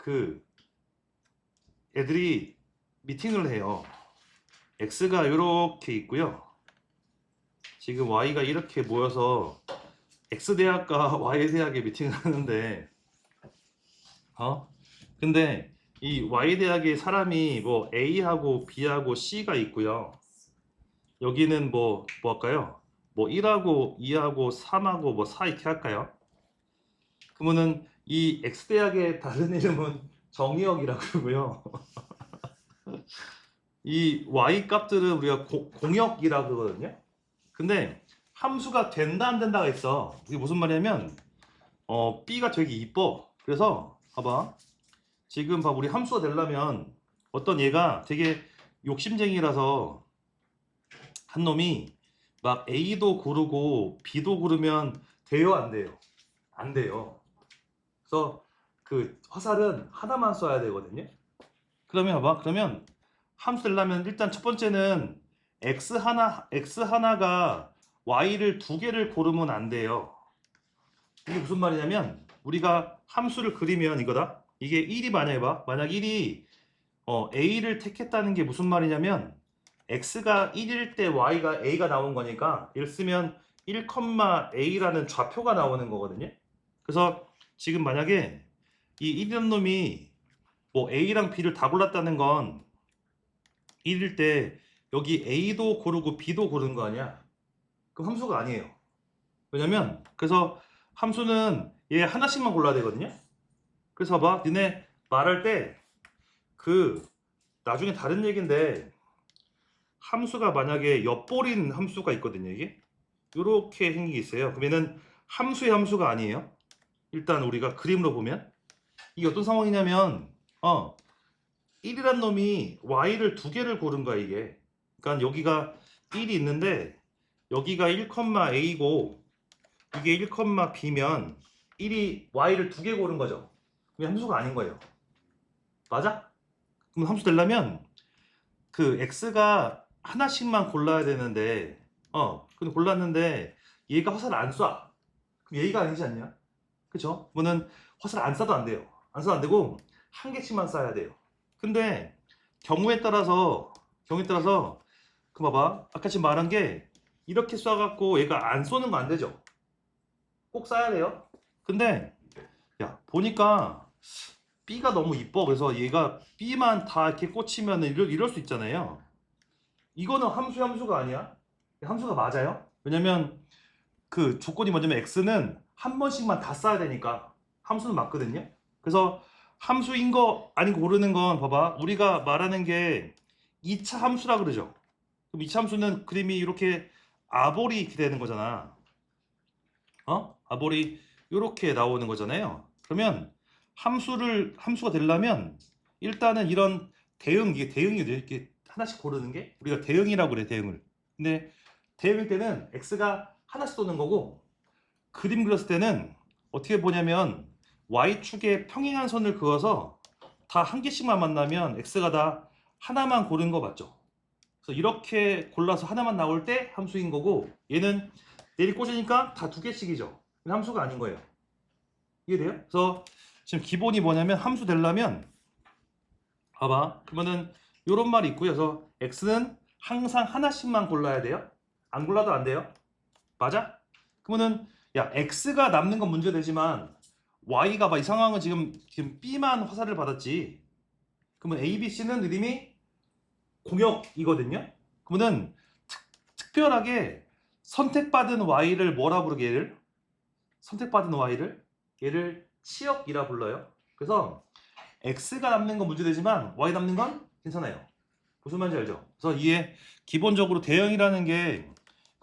그 애들이 미팅을 해요. x가 이렇게 있고요. 지금 y가 이렇게 모여서 x대학과 y대학에 미팅을 하는데 근데 이 y대학에 사람이 뭐 a하고 b하고 c가 있고요. 여기는 뭐 할까요? 뭐 1하고 2하고 3하고 뭐 4 이렇게 할까요? 그러면은 이 x대학의 다른 이름은 정의역이라고 그러고요. 이 y 값들은 우리가 공역이라고 그러거든요. 근데 함수가 된다 안 된다가 있어. 이게 무슨 말이냐면 b가 되게 이뻐. 그래서 봐봐. 지금 봐, 우리 함수가 되려면 어떤 얘가 되게 욕심쟁이라서 한 놈이 막 a도 고르고 b도 고르면 돼요 안 돼요? 안 돼요. 그래서 그 화살은 하나만 쏴야 되거든요. 그러면 봐봐. 그러면 함수 되려면 일단 첫 번째는 x 하나가 y를 두 개를 고르면 안 돼요. 이게 무슨 말이냐면 우리가 함수를 그리면 이거다. 이게 1이 만약에 봐. 만약 1이 a를 택했다는 게 무슨 말이냐면 x가 1일 때 y가 a가 나온 거니까 예를 쓰면 1,a라는 좌표가 나오는 거거든요. 그래서 지금 만약에 이 1이라는 놈이 뭐 a랑 b를 다 골랐다는 건 1일 때 여기 a도 고르고 b도 고른 거 아니야? 그럼 함수가 아니에요. 왜냐면 그래서 함수는 얘 하나씩만 골라야 되거든요. 그래서 봐봐. 니네 말할 때 그 나중에 다른 얘기인데 함수가 만약에 엿보린 함수가 있거든요. 이게 이렇게 생긴 게 있어요. 그러면은 함수의 함수가 아니에요. 일단 우리가 그림으로 보면 이게 어떤 상황이냐면 1이란 놈이 y를 두 개를 고른 거야 이게. 그러니까 여기가 1이 있는데 여기가 1,a고 이게 1,b면 1이 y를 두 개 고른 거죠. 그게 함수가 아닌 거예요. 맞아? 그럼 함수 되려면 그 x가 하나씩만 골라야 되는데 근데 골랐는데 얘가 화살을 안 쏴. 그럼 얘가 아니지 않냐? 그쵸? 그러면은 화살 안 쏴도 안 돼요. 안 쏴도 안 되고 한 개씩만 쏴야 돼요. 근데 경우에 따라서 그 봐봐. 아까 지금 말한 게 이렇게 쏴갖고 얘가 안 쏘는 거 안 되죠? 꼭 쏴야 돼요. 근데 야 보니까 B가 너무 이뻐. 그래서 얘가 B만 다 이렇게 꽂히면 이럴 수 있잖아요. 이거는 함수가 아니야. 함수가 맞아요. 왜냐면 그 조건이 뭐냐면 x는 한 번씩만 다 써야 되니까 함수는 맞거든요. 그래서 함수인 거 아닌 거 고르는 건 봐봐. 우리가 말하는 게 2차 함수라 그러죠. 그럼 2차 함수는 그림이 이렇게 아볼이 이렇게 되는 거잖아. 아볼이 이렇게 나오는 거잖아요. 그러면 함수가 되려면 일단은 이런 이게 대응이 돼. 이렇게 하나씩 고르는 게 우리가 대응이라고 그래, 대응을. 근데 대응일 때는 x가 하나씩 도는 거고 그림 그렸을 때는 어떻게 보냐면 y축에 평행한 선을 그어서 다 한 개씩만 만나면 x가 다 하나만 고른 거 맞죠? 그래서 이렇게 골라서 하나만 나올 때 함수인 거고 얘는 내리 꽂으니까 다 두 개씩이죠. 함수가 아닌 거예요. 이해돼요? 그래서 지금 기본이 뭐냐면 함수 되려면 봐봐. 그러면은 이런 말이 있고요. 그래서 x는 항상 하나씩만 골라야 돼요. 안 골라도 안 돼요. 맞아? 그러면은 야 x가 남는 건 문제되지만 y가 봐 이 상황은 지금 b만 화살을 받았지. 그러면 a, b, c는 이름이 공역이거든요. 그러면은 특별하게 선택받은 y를 뭐라 부르게 얘를 선택받은 얘를 치역이라 불러요. 그래서 x가 남는 건 문제되지만 y 남는 건 괜찮아요. 무슨 말인지 알죠? 그래서 이게 기본적으로 대형이라는 게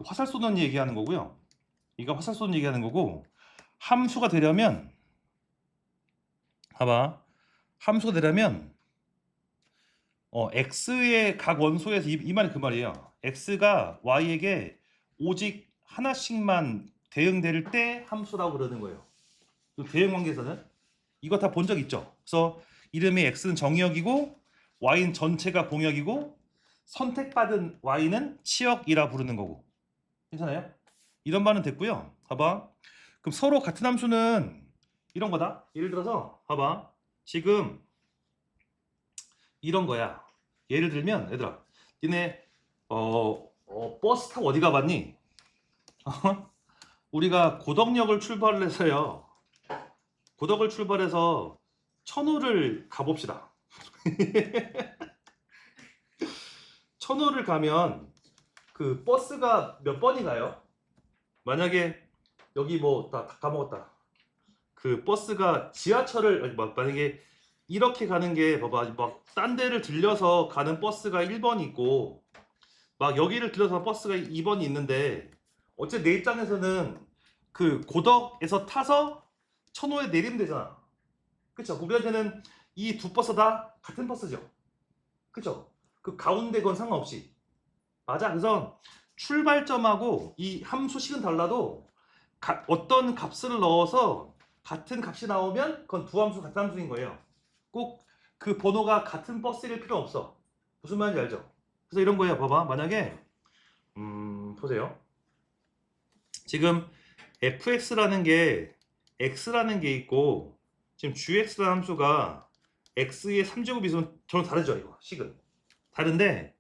화살 쏘는 얘기하는 거고요. 이거 화살 쏘는 얘기하는 거고 함수가 되려면 봐봐. 함수가 되려면 x의 각 원소에서 이 말이 그 말이에요. x가 y에게 오직 하나씩만 대응될 때 함수라고 그러는 거예요. 그 대응 관계에서는 이거 다 본 적 있죠? 그래서 이름이 x는 정의역이고 y는 전체가 공역이고 선택받은 y는 치역이라 부르는 거고. 괜찮아요? 이런 말은 됐고요. 봐봐. 그럼 서로 같은 함수는 이런 거다. 예를 들어서 봐봐. 지금 이런 거야. 예를 들면 얘들아, 니네 버스 타고 어디 가봤니? 우리가 고덕역을 출발을 해서요. 고덕을 출발해서 천호를 가봅시다. 천호를 가면 그 버스가 몇 번이 가요? 만약에 여기 뭐 다 까먹었다. 그 버스가 지하철을 만약에 이렇게 가는 게 봐봐, 막 딴 데를 들려서 가는 버스가 1번이 있고 막 여기를 들려서 버스가 2번이 있는데 어째 내 입장에서는 그 고덕에서 타서 천호에 내리면 되잖아. 그쵸? 우리한테는 이 두 버스 다 같은 버스죠. 그쵸? 그 가운데 건 상관없이. 맞아. 그래서 출발점하고 이 함수식은 달라도 어떤 값을 넣어서 같은 값이 나오면 그건 두 함수 같은 함수인 거예요. 꼭 그 번호가 같은 버스일 필요 없어. 무슨 말인지 알죠? 그래서 이런 거예요. 봐봐. 만약에 보세요. 지금 fx라는 게 x라는 게 있고 지금 gx라는 함수가 x의 3제곱 있으면 전혀 다르죠. 이거 식은 다른데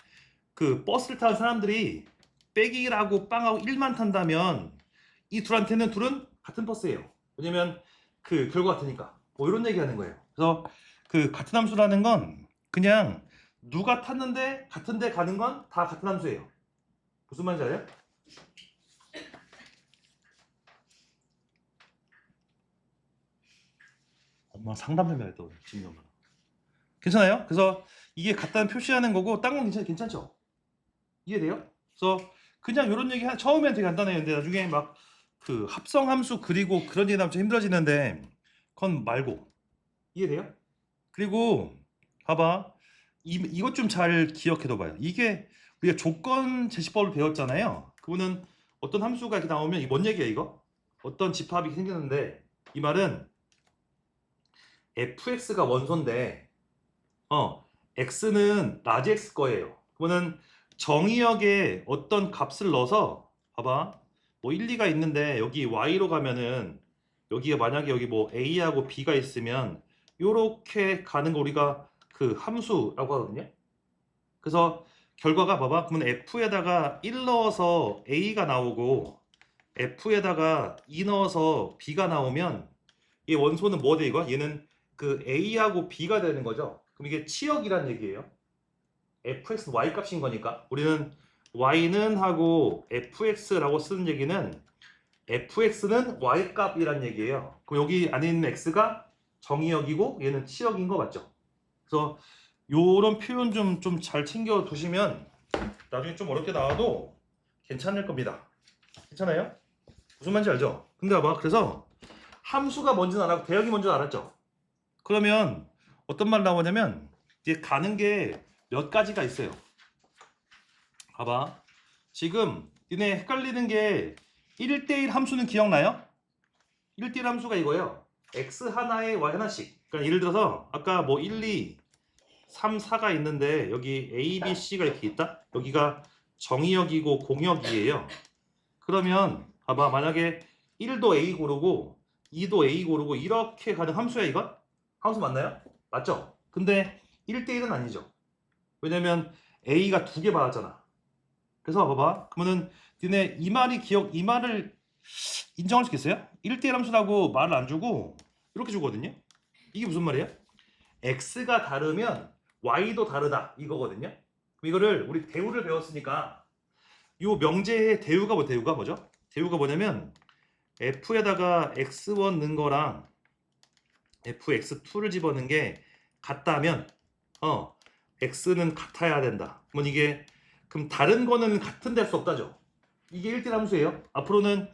그 버스를 타는 사람들이 빼기라고 빵하고 1만 탄다면 이 둘한테는 둘은 같은 버스예요. 왜냐면 그 결과 같으니까. 뭐 이런 얘기 하는 거예요. 그래서 그 같은 함수라는 건 그냥 누가 탔는데 같은 데 가는 건 다 같은 함수예요. 무슨 말인지 알아요? 엄마 상담해야 또 지금 엄마. 괜찮아요? 그래서 이게 같다는 표시하는 거고 딴 건 괜찮죠? 이해돼요? 그래서 그냥 이런 얘기 처음엔 되게 간단해요. 근데 나중에 막 그 합성 함수 그리고 그런 얘기 나오면 좀 힘들어지는데 그건 말고 이해돼요? 그리고 봐봐 이것 좀 잘 기억해둬 봐요. 이게 우리가 조건 제시법을 배웠잖아요. 그거는 어떤 함수가 이렇게 나오면 이뭔 얘기야 이거? 어떤 집합이 생기는데 이 말은 fx가 원소인데 x는 라지 x 거예요. 그거는 정의역에 어떤 값을 넣어서 봐봐 뭐 1, 2가 있는데 여기 y로 가면은 여기가 만약에 여기 뭐 a하고 b가 있으면 요렇게 가는 거 우리가 그 함수라고 하거든요. 그래서 결과가 봐봐 그러면 f에다가 1 넣어서 a가 나오고 f에다가 2 넣어서 b가 나오면 이 원소는 뭐 돼 이거? 얘는 그 a하고 b가 되는 거죠. 그럼 이게 치역이란 얘기예요. fx y 값인 거니까 우리는 y는 하고 fx라고 쓰는 얘기는 fx는 y 값이란 얘기예요. 그럼 여기 안에 있는 x가 정의역이고 얘는 치역인 거 맞죠? 그래서 요런 표현 좀 잘 챙겨 두시면 나중에 좀 어렵게 나와도 괜찮을 겁니다. 괜찮아요? 무슨 말인지 알죠? 근데 봐봐 그래서 함수가 뭔지는 알았고 대역이 뭔지는 알았죠? 그러면 어떤 말 나오냐면 이제 가는 게 몇 가지가 있어요. 봐봐. 지금 니네 헷갈리는 게 1대1 함수는 기억나요? 1대1 함수가 이거예요. x 하나에 y 하나씩. 그러니까 예를 들어서 아까 뭐 1, 2, 3, 4가 있는데 여기 a, b, c가 이렇게 있다. 여기가 정의역이고 공역이에요. 그러면 봐봐. 만약에 1도 a 고르고 2도 a 고르고 이렇게 가는 함수야 이건? 함수 맞나요? 맞죠? 근데 1대1은 아니죠. 왜냐면 a가 두 개 받았잖아. 그래서 봐봐. 그러면은 니네 이 말을 인정할 수 있겠어요? 1대1 함수라고 말을 안 주고 이렇게 주거든요. 이게 무슨 말이야? x가 다르면 y도 다르다 이거거든요. 그럼 이거를 우리 대우를 배웠으니까 요 명제의 대우가 뭐죠? 대우가 뭐냐면 f에다가 x1 넣은 거랑 fx2를 집어넣은 게 같다면 x는 같아야 된다. 그러면 이게 그럼 다른 거는 같은데 할 수 없다죠. 이게 1대1 함수예요. 앞으로는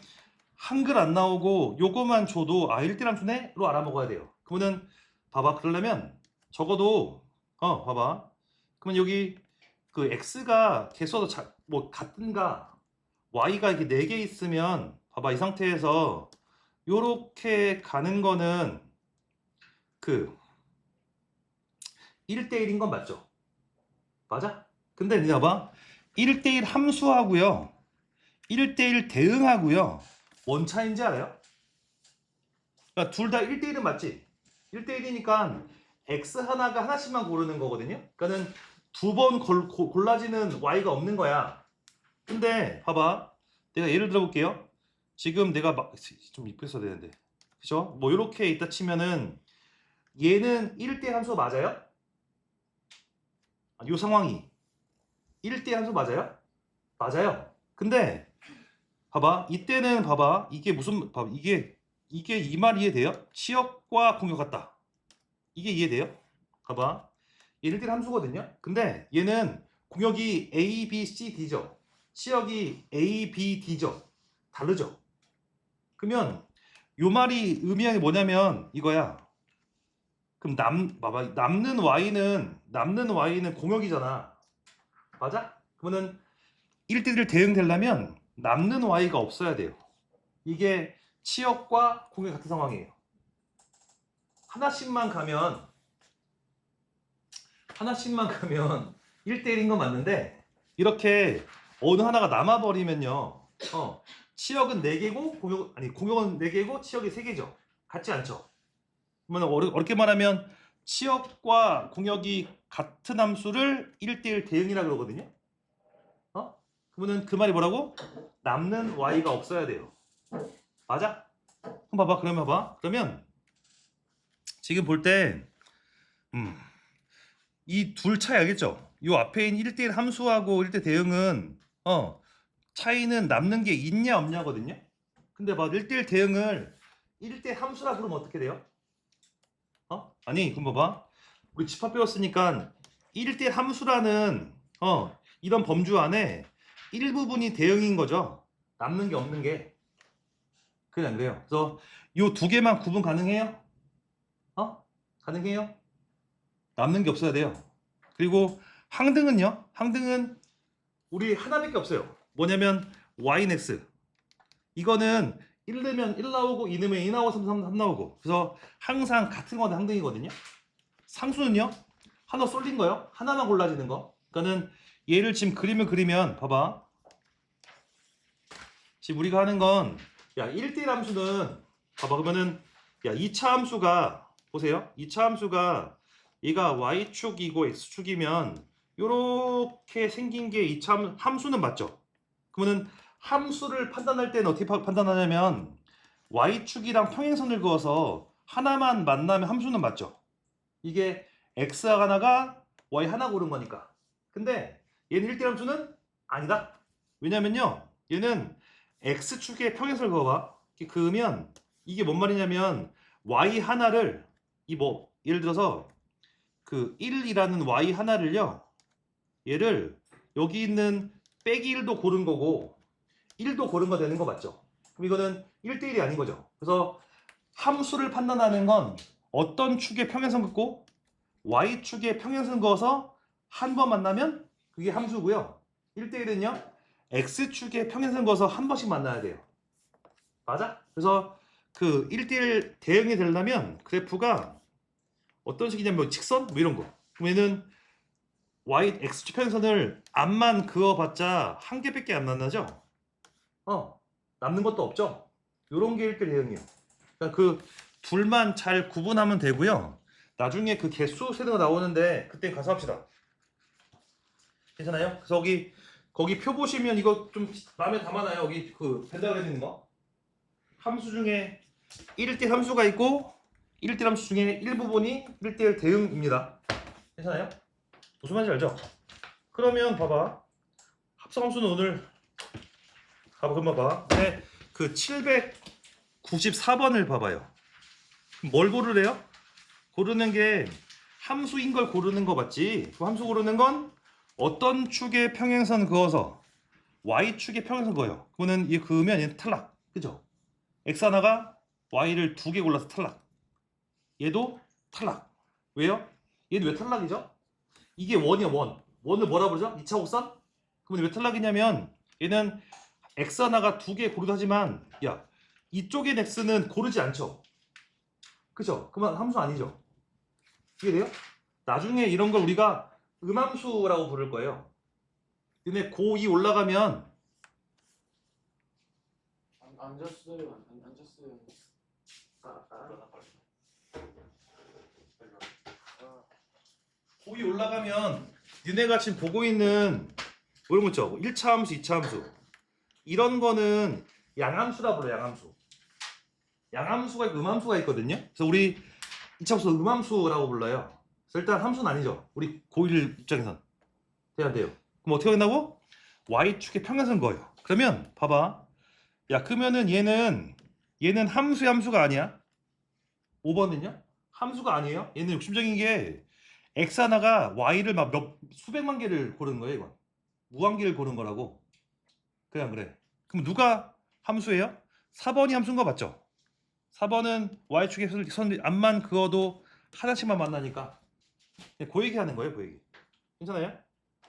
한글 안 나오고 요거만 줘도 1대1 함수네로 알아먹어야 돼요. 그러면은 봐봐 그러려면 적어도 봐봐 그러면 여기 그 x가 개수도 뭐 같은가 y가 이렇게 4개 있으면 봐봐 이 상태에서 요렇게 가는 거는 그 1대1인 건 맞죠? 맞아? 근데 니네 봐봐 1대1 함수하고요 1대1 대응하고요 뭔 차이인지 알아요? 그러니까 둘 다 1대1은 맞지? 1대1이니까 x 하나가 하나씩만 고르는 거거든요. 그러니까는 두 번 골라지는 y가 없는 거야. 근데 봐봐, 내가 예를 들어 볼게요. 지금 내가 좀 이쁘게 써야 되는데, 그죠? 뭐 이렇게 있다 치면은 얘는 1대 함수 맞아요? 이 상황이 1대 함수 맞아요? 맞아요. 근데 봐봐, 이때는 봐봐, 이게 무슨, 봐봐, 이게 이 말 이해돼요? 치역과 공역 같다. 이게 이해돼요? 봐봐, 얘 1대 함수거든요. 근데 얘는 공역이 A, B, C, D죠. 치역이 A, B, D죠. 다르죠. 그러면 요 말이 의미하는 게 뭐냐면 이거야. 그럼 봐봐, 남는 y는 공역이잖아. 맞아? 그러면은 1대1 대응되려면 남는 y가 없어야 돼요. 이게 치역과 공역 같은 상황이에요. 하나씩만 가면 1대1인 건 맞는데 이렇게 어느 하나가 남아버리면요. 치역은 4개고 공역은 4개고 치역이 3개죠. 같지 않죠. 그러면 어렵게 말하면 치역과 공역이 같은 함수를 1대1 대응이라 그러거든요. 그러면 그 말이 뭐라고? 남는 y가 없어야 돼요. 맞아? 그럼 봐봐. 그러면 지금 볼 때 이 둘 차이 알겠죠? 이 앞에 있는 1대1 함수하고 1대 대응은 차이는 남는 게 있냐 없냐거든요. 근데 봐, 1대1 대응을 1대 함수라 부르면 어떻게 돼요? 아니, 그럼 봐봐. 우리 집합 배웠으니까 1대 함수라는 이런 범주 안에 일부분이 대응인 거죠. 남는 게 없는 게. 그게 안 돼요. 그래서 이 두 개만 구분 가능해요? 가능해요? 남는 게 없어야 돼요. 그리고 항등은요? 항등은 우리 하나밖에 없어요. 뭐냐면 yx. 이거는 1 넣으면 1 나오고 2 넣으면 2 나오고 3 나오고. 그래서 항상 같은 거는 항등이거든요. 상수는요? 하나 쏠린 거요. 하나만 골라지는 거. 그러니까는 얘를 지금 그림을 그리면 봐봐. 지금 우리가 하는 건 1대1 함수는 봐봐. 그러면은 2차 함수가 보세요. 2차 함수가 얘가 y축이고 x축이면 요렇게 생긴 게 2차 함수는 맞죠? 그러면은 함수를 판단할 때는 어떻게 판단하냐면 y축이랑 평행선을 그어서 하나만 만나면 함수는 맞죠? 이게 x 하나가 y 하나 고른 거니까. 근데 얘는 1대1 함수는 아니다. 왜냐면요. 얘는 x축에 평행선을 그어봐. 이렇게 그으면 이게 뭔 말이냐면 y 하나를 예를 들어서 그 1이라는 y 하나를요. 얘를 여기 있는 빼기 1도 고른 거고 1도 고른 거 되는 거 맞죠? 그럼 이거는 1대1이 아닌 거죠. 그래서 함수를 판단하는 건 어떤 축에 평행선 긋고 y축에 평행선 그어서 한 번 만나면 그게 함수고요. 1대1은요. x축에 평행선 그어서 한 번씩 만나야 돼요. 맞아? 그래서 그 1대1 대응이 되려면 그래프가 어떤 식이냐면 뭐 직선? 뭐 이런 거. 그러면은 x축 평행선을 앞만 그어봤자 한 개밖에 안 만나죠? 남는 것도 없죠? 요런 게 1대1 대응이에요. 그러니까 그 둘만 잘 구분하면 되고요. 나중에 그 개수 세는 거 나오는데 그때 가서 합시다. 괜찮아요? 그래서 거기 표 보시면 이거 좀 마음에 담아놔요. 여기 그 펜다그램 있는 거. 함수 중에 1대 함수가 있고 1대 함수 중에 일부분이 1대1 대응입니다. 괜찮아요? 무슨 말인지 알죠? 그러면 봐봐. 합성함수는 오늘 그럼 봐봐. 네, 그 794번을 봐봐요. 뭘 고르래요? 고르는 게 함수인 걸 고르는 거 맞지? 그 함수 고르는 건 어떤 축에 평행선 그어서 y축에 평행선 그어요. 그거는 이 그으면 얘는 탈락. 그죠? x 하나가 y를 2개 골라서 탈락. 얘도 탈락. 왜요? 얘는 왜 탈락이죠? 이게 원이야, 원. 원을 뭐라 부르죠? 2차 곡선? 그러면 왜 탈락이냐면 얘는 x 하나가 2개 고르다 하지만 이쪽엔 x는 고르지 않죠. 그죠? 그러면 함수 아니죠. 이해돼요? 나중에 이런 걸 우리가 음함수라고 부를 거예요. 근데 고2 올라가면 안 졌어요. 안 졌어요. 거기 올라가면 니네가 지금 보고 있는 이런 거 있죠? 1차 함수, 2차 함수. 이런 거는 양함수라 불러요, 양함수. 양함수가 있고 음함수가 있거든요. 그래서 우리 2차 함수 음함수라고 불러요. 그래서 일단 함수는 아니죠. 우리 고1 입장에선. 돼야 돼요. 그럼 어떻게 된다고? y축의 평행선 거예요. 그러면 봐봐. 야, 그러면은 얘는 함수의 함수가 아니야. 5번은요? 함수가 아니에요. 얘는 욕심적인 게 x 하나가 y를 막 수백만 개를 고르는 거예요, 이건. 무한개를 고른 거라고. 그냥 그래. 그럼 누가 함수예요? 4번이 함수인 거 맞죠? 4번은 y축의 선 앞만 그어도 하나씩만 만나니까 그 얘기 하는 거예요, 그 얘기. 괜찮아요?